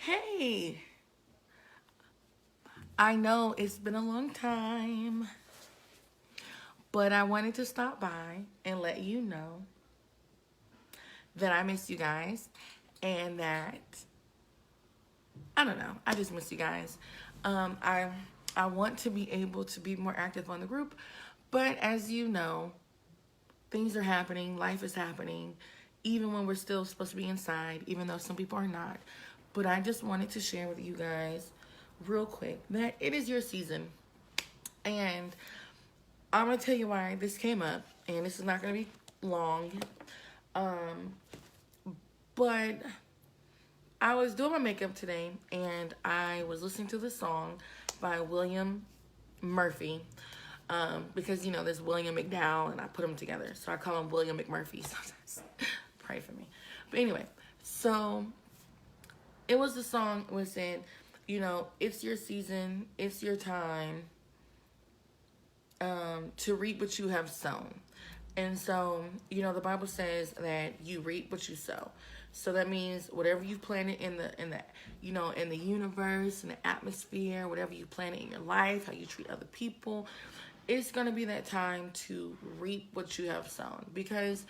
Hey, I know it's been a long time, but I wanted to stop by and let you know that I miss you guys and that I don't know, I just miss you guys. Um, I I want to be able to be more active on the group, but as you know, things are happening, life is happening, even when we're still supposed to be inside, even though some people are not. But I just wanted to share with you guys real quick that it is your season. And I'm gonna tell you why this came up, and this is not gonna be long. Um, but I was doing my makeup today, and I was listening to the song by William Murphy. Because there's William McDowell, and I put them together, so I call him William McMurphy sometimes. Pray for me. But anyway, so it was the song was saying, it's your season, it's your time to reap what you have sown. And so, the Bible says that you reap what you sow. So that means whatever you planted in the universe, in the atmosphere, whatever you planted in your life, how you treat other people, it's gonna be that time to reap what you have sown because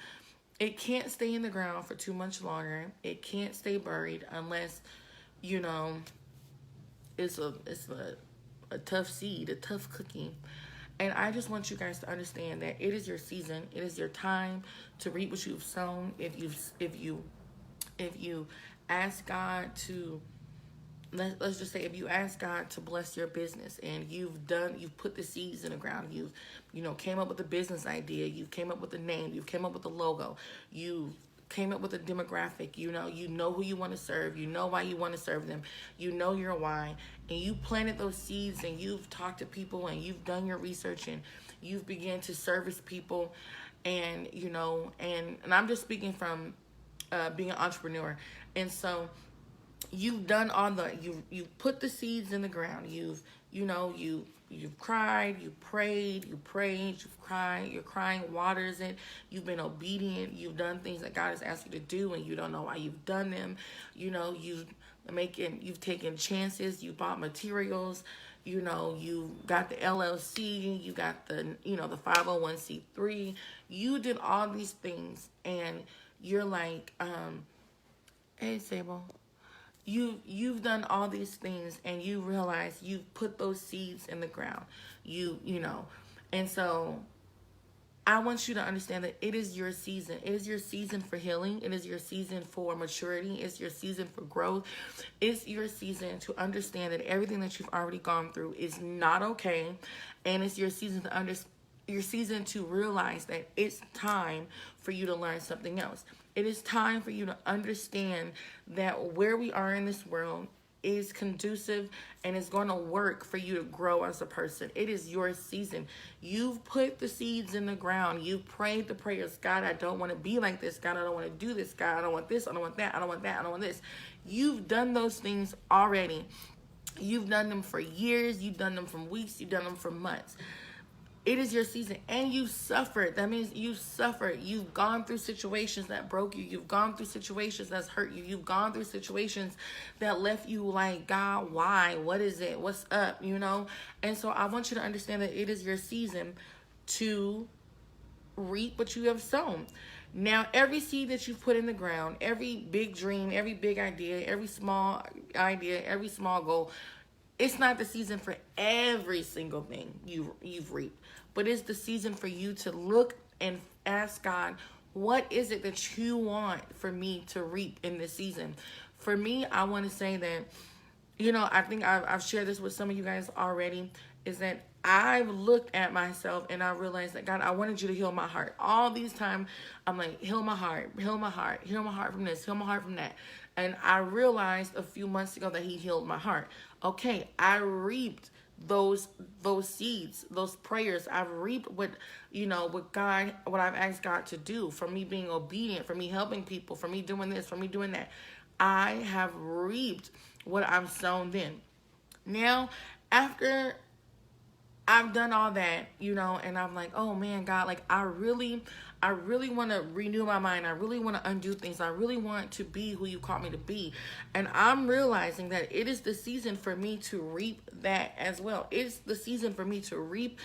it can't stay in the ground for too much longer. It can't stay buried unless, you know, it's a tough seed, a tough cookie. And I just want you guys to understand that it is your season. It is your time to reap what you've sown. If you ask God to let's just say if you ask God to bless your business and you've put the seeds in the ground, you've came up with a business idea, you've came up with a name, you've came up with a logo, you came up with a demographic, you know who you want to serve, you know why you want to serve them, you know your why, and you planted those seeds and you've talked to people and you've done your research and you've began to service people, and and I'm just speaking from being an entrepreneur. And so you've done all you've put the seeds in the ground. You've cried, you've cried, you're crying waters, and you've been obedient. You've done things that God has asked you to do, and you don't know why you've done them. You've taken chances. You bought materials. You got the LLC. You got the 501c3. You did all these things, and you're like, hey, Sable. You've done all these things and you realize you've put those seeds in the ground. And so I want you to understand that it is your season. It is your season for healing. It is your season for maturity. It's your season for growth. It's your season to understand that everything that you've already gone through is not okay. And it's your season to realize that it's time for you to learn something else. It is time for you to understand that where we are in this world is conducive and is going to work for you to grow as a person. It is your season. You've put the seeds in the ground. You've prayed the prayers. God, I don't want to be like this. God, I don't want to do this. God, I don't want this. I don't want that. I don't want that. I don't want this. You've done those things already. You've done them for years. You've done them from weeks. You've done them for months. It is your season, and you suffered. That means you suffered. You've gone through situations that broke you. You've gone through situations that's hurt you. You've gone through situations that left you like, God, why? What is it? What's up? And so I want you to understand that it is your season to reap what you have sown. Now, every seed that you put in the ground, every big dream, every big idea, every small goal, it's not the season for every single thing you've reaped, but it's the season for you to look and ask God, what is it that you want for me to reap in this season? For me, I want to say that, I think I've shared this with some of you guys already, is that I've looked at myself and I realized that, God, I wanted you to heal my heart. All these times, I'm like, heal my heart, heal my heart, heal my heart from this, heal my heart from that. And I realized a few months ago that he healed my heart. Okay, I reaped those seeds, those prayers. I've reaped what I've asked God to do, for me being obedient, for me helping people, for me doing this, for me doing that. I have reaped what I've sown then. Now, after I've done all that, and I'm like, oh man, God, like I I really want to renew my mind. I really want to undo things. I really want to be who you called me to be. And I'm realizing that it is the season for me to reap that as well. It's the season for me to reap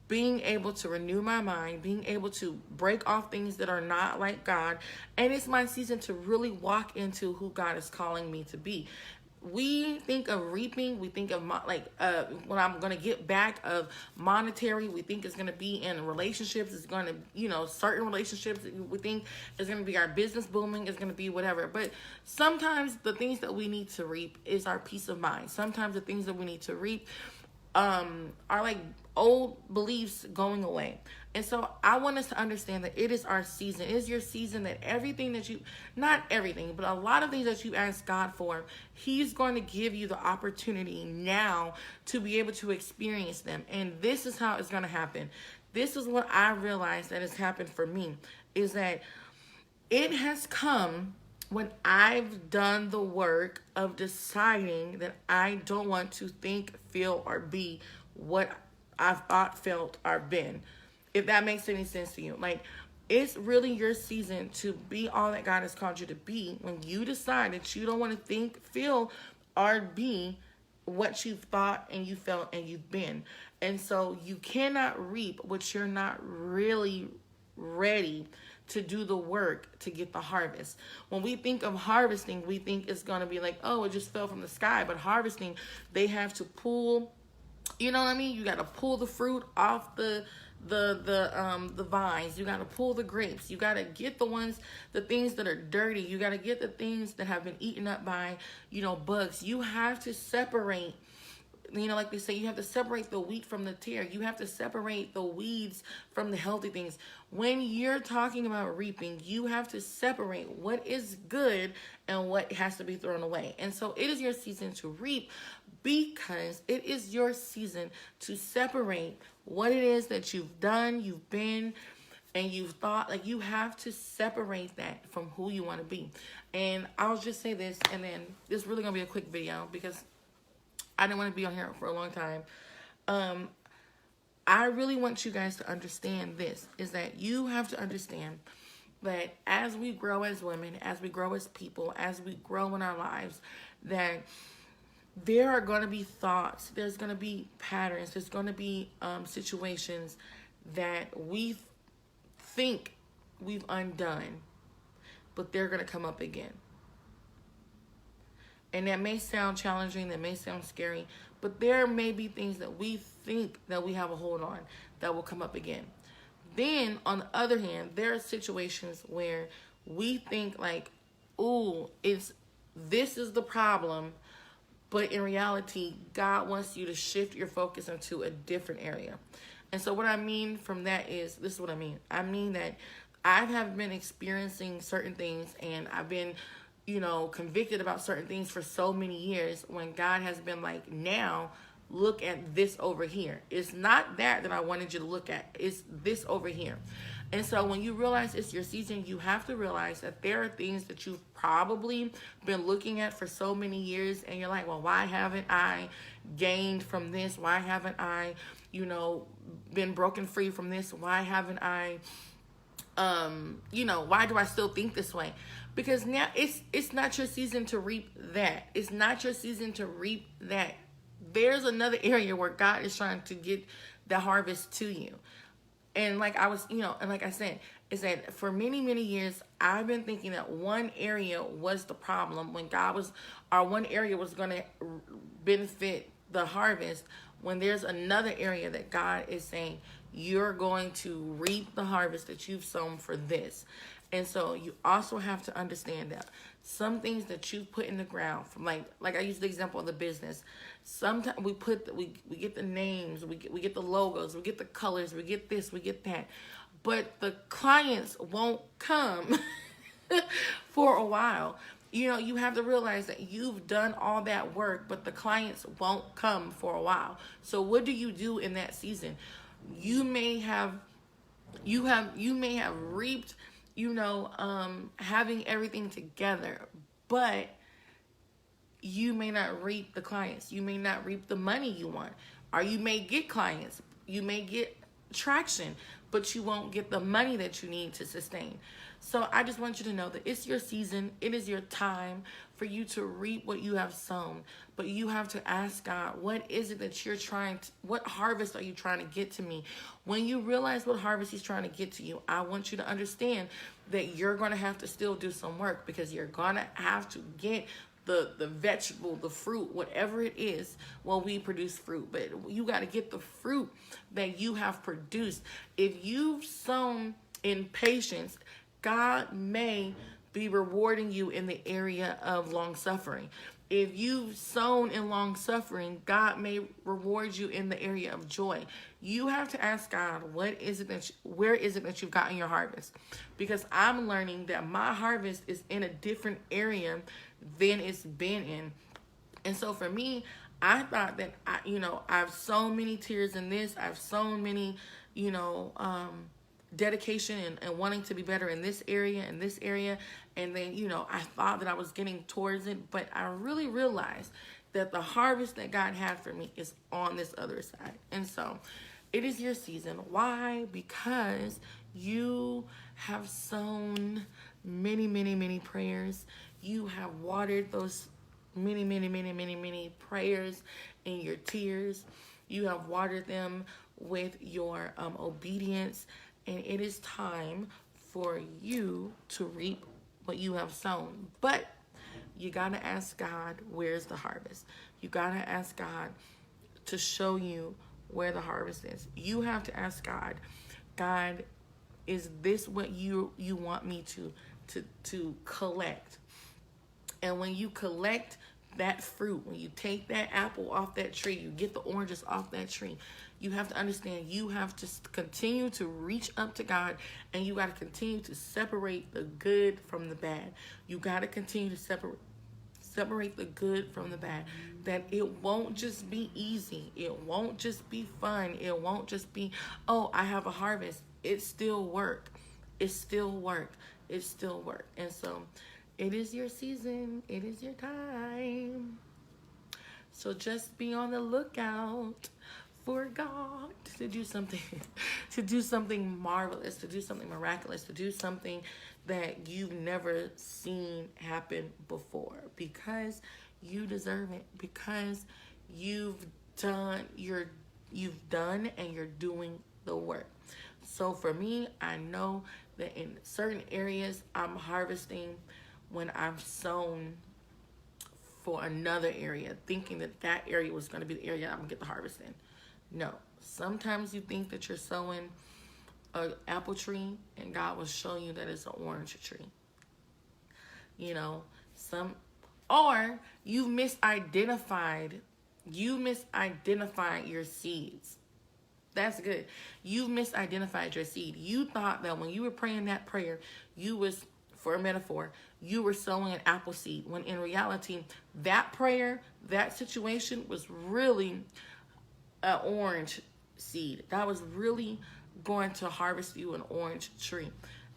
being able to renew my mind, being able to break off things that are not like God. And it's my season to really walk into who God is calling me to be. We think of reaping, we think of when I'm going to get back of monetary, we think it's going to be in relationships, it's going to, certain relationships, we think it's going to be our business booming, it's going to be whatever. But sometimes the things that we need to reap is our peace of mind. Sometimes the things that we need to reap are like old beliefs going away. And so I want us to understand that it is our season. It is your season that everything that not everything, but a lot of things that you ask God for, He's going to give you the opportunity now to be able to experience them. And this is how it's going to happen. This is what I realized that has happened for me, is that it has come when I've done the work of deciding that I don't want to think, feel, or be what I've thought, felt, or been. If that makes any sense to you. Like, it's really your season to be all that God has called you to be when you decide that you don't want to think, feel, or be what you've thought and you felt and you've been. And so you cannot reap what you're not really ready to do the work to get the harvest. When we think of harvesting, we think it's going to be like, oh, it just fell from the sky. But harvesting, they have to pull, you know what I mean? You got to pull the fruit off the vines. You got to pull the grapes. You got to get the things that are dirty. You got to get the things that have been eaten up by, bugs. You have to separate. Like they say, you have to separate the wheat from the tare. You have to separate the weeds from the healthy things. When you're talking about reaping, you have to separate what is good and what has to be thrown away. And so it is your season to reap, because it is your season to separate what it is that you've done, you've been, and you've thought. Like, you have to separate that from who you want to be. And I'll just say this, and then this is really going to be a quick video because I didn't want to be on here for a long time. I really want you guys to understand this, is that you have to understand that as we grow as women, as we grow as people, as we grow in our lives, that there are going to be thoughts, there's going to be patterns, there's going to be situations that we think we've undone, but they're going to come up again. And that may sound challenging, that may sound scary, but there may be things that we think that we have a hold on that will come up again. Then, on the other hand, there are situations where we think like, ooh, this is the problem, but in reality, God wants you to shift your focus into a different area. And so what I mean from that is, this is what I mean. I mean that I have been experiencing certain things, and I've been convicted about certain things for so many years, when God has been like, now look at this over here. It's not that I wanted you to look at. It's this over here. And so when you realize it's your season, you have to realize that there are things that you've probably been looking at for so many years, and you're like, well, why haven't I gained from this? Why haven't I, been broken free from this? Why haven't I, why do I still think this way? Because now it's not your season to reap that. It's not your season to reap that. There's another area where God is trying to get the harvest to you. And like I said, is that for many, many years, I've been thinking that one area was the problem when one area was going to benefit the harvest, when there's another area that God is saying, you're going to reap the harvest that you've sown for this. And so you also have to understand that some things that you put in the ground, from like I use the example of the business. Sometimes we get the names, we get the logos, we get the colors, we get this, we get that, but the clients won't come for a while. You have to realize that you've done all that work, but the clients won't come for a while. So what do you do in that season? You may have reaped, having everything together, but you may not reap the clients. You may not reap the money you want, or you may get clients. You may get traction, but you won't get the money that you need to sustain. So I just want you to know that it's your season. It is your time for you to reap what you have sown. But you have to ask God, what is it that you're trying to, what harvest are you trying to get to me? When you realize what harvest he's trying to get to you, I want you to understand that you're going to have to still do some work, because you're going to have to get the vegetable, the fruit, whatever it is. Well, we produce fruit, but you got to get the fruit that you have produced. If you've sown in patience, God may be rewarding you in the area of long suffering. If you've sown in long suffering, God may reward you in the area of joy. You have to ask God, where is it that you've gotten your harvest? Because I'm learning that my harvest is in a different area than it's been in. And so for me, I thought that I've sown many tears in this. I've sown many, dedication and wanting to be better in this area and this area. And then, I thought that I was getting towards it, but I really realized that the harvest that God had for me is on this other side. And so it is your season. Why? Because you have sown many, many, many prayers. You have watered those many, many, many, many, many prayers and your tears. You have watered them with your obedience. And it is time for you to reap what you have sown. But you got to ask God, where's the harvest? You got to ask God to show you where the harvest is. You have to ask God, God, is this what you want me to collect? And when you collect that fruit, when you take that apple off that tree, you get the oranges off that tree, you have to understand you have to continue to reach up to God, and you got to continue to separate the good from the bad. You got to continue to separate the good from the bad. That it won't just be easy. It won't just be fun. It won't just be, oh, I have a harvest. It's still work. It's still work. It's still work. And so it is your season. It is your time. So just be on the lookout for God to do something, to do something marvelous, to do something miraculous, to do something that you've never seen happen before, because you deserve it, because you've done and you're doing the work. So for me, I know that in certain areas I'm harvesting when I've sown for another area, thinking that area was going to be the area I'm going to get the harvest in. No. Sometimes you think that you're sowing an apple tree, and God will show you that it's an orange tree. Or you've misidentified your seeds. That's good. You've misidentified your seed. You thought that when you were praying that prayer, for a metaphor, you were sowing an apple seed, when in reality, that prayer, that situation was really an orange seed. That was really going to harvest you an orange tree.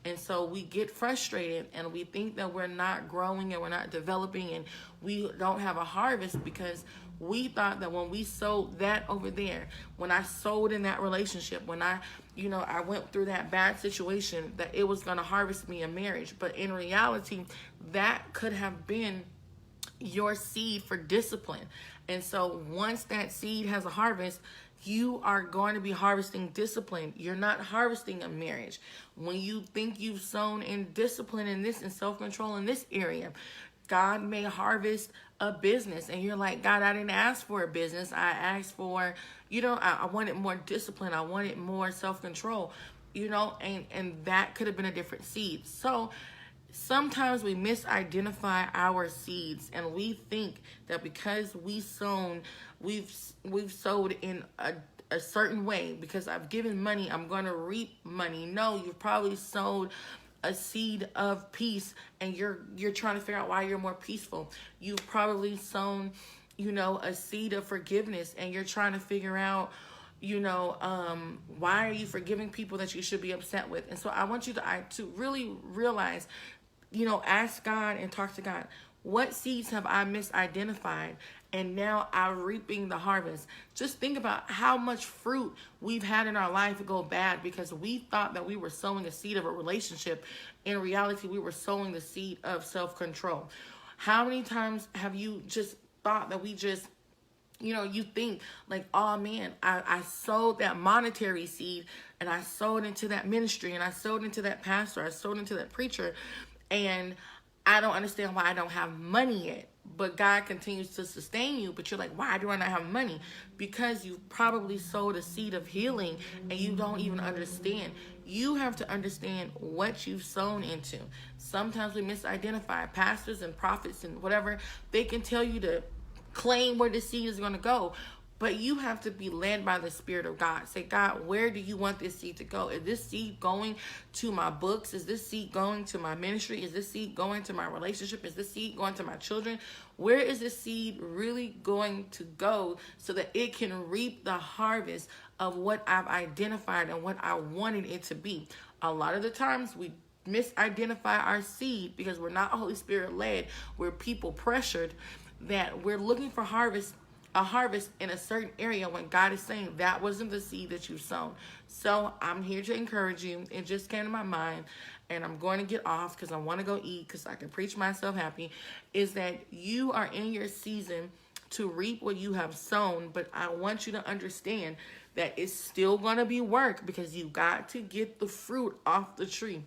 And so we get frustrated and we think that we're not growing and we're not developing and we don't have a harvest, because we thought that when we sowed that over there, when I sowed in that relationship, when I went through that bad situation, that it was going to harvest me a marriage. But in reality, that could have been your seed for discipline. And so once that seed has a harvest, you are going to be harvesting discipline. You're not harvesting a marriage. When you think you've sown in discipline in this and self-control in this area, God may harvest a business. And you're like, God, I didn't ask for a business. I asked for, I wanted more discipline. I wanted more self-control, and that could have been a different seed. So sometimes we misidentify our seeds, and we think that because we've sowed in a certain way, because I've given money, I'm going to reap money. No, you've probably sowed a seed of peace, and you're trying to figure out why you're more peaceful. You've probably sown, a seed of forgiveness, and you're trying to figure out, why are you forgiving people that you should be upset with? And so I want you to really realize ask God and talk to God. What seeds have I misidentified? And now I'm reaping the harvest. Just think about how much fruit we've had in our life go bad because we thought that we were sowing a seed of a relationship. In reality, we were sowing the seed of self-control. How many times have you just thought that we just, you think like, oh man, I sowed that monetary seed and I sowed into that ministry and I sowed into that pastor, I sowed into that preacher, and I don't understand why I don't have money yet. But God continues to sustain you. But you're like, why do I not have money? Because you probably sowed a seed of healing and you don't even understand. You have to understand what you've sown into. Sometimes we misidentify pastors and prophets and whatever. They can tell you to claim where the seed is going to go. But you have to be led by the Spirit of God. Say, God, where do you want this seed to go? Is this seed going to my books? Is this seed going to my ministry? Is this seed going to my relationship? Is this seed going to my children? Where is this seed really going to go so that it can reap the harvest of what I've identified and what I wanted it to be? A lot of the times we misidentify our seed because we're not Holy Spirit led. We're people pressured that we're looking for a harvest in a certain area when God is saying that wasn't the seed that you've sown. So I'm here to encourage you. It just came to my mind, and I'm going to get off because I want to go eat because I can preach myself happy, is that you are in your season to reap what you have sown, but I want you to understand that it's still going to be work because you got to get the fruit off the tree.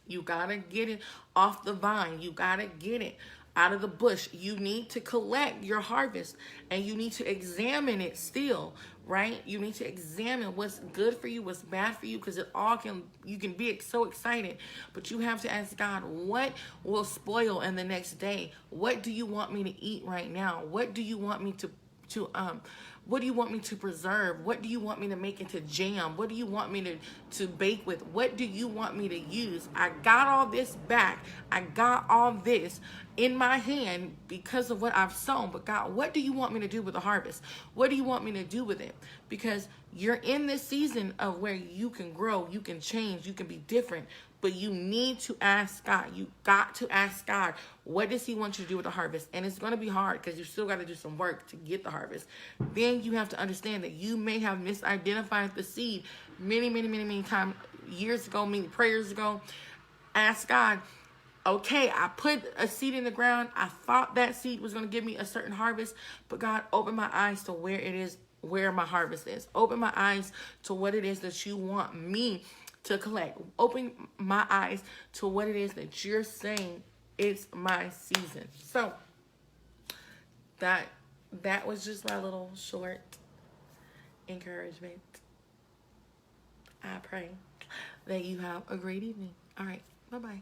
You got to get it off the vine. You got to get it out of the bush. You need to collect your harvest and you need to examine it still, right? You need to examine what's good for you, what's bad for you, because you can be so excited, but you have to ask God, what will spoil in the next day? What do you want me to eat right now? What do you want me to what do you want me to preserve? What do you want me to make into jam? What do you want me to bake with? What do you want me to use? I got all this back. I got all this in my hand because of what I've sown. But God, what do you want me to do with the harvest? What do you want me to do with it? Because you're in this season of where you can grow, you can change, you can be different. But you need to ask God. You got to ask God, what does he want you to do with the harvest? And it's going to be hard because you still got to do some work to get the harvest. Then you have to understand that you may have misidentified the seed many times, years ago, many prayers ago. Ask God, okay, I put a seed in the ground. I thought that seed was going to give me a certain harvest. But God, open my eyes to where it is, where my harvest is. Open my eyes to what it is that you want me to collect. Open my eyes to what it is that you're saying it's my season. So that was just my little short encouragement. I pray that you have a great evening. All right. Bye-bye.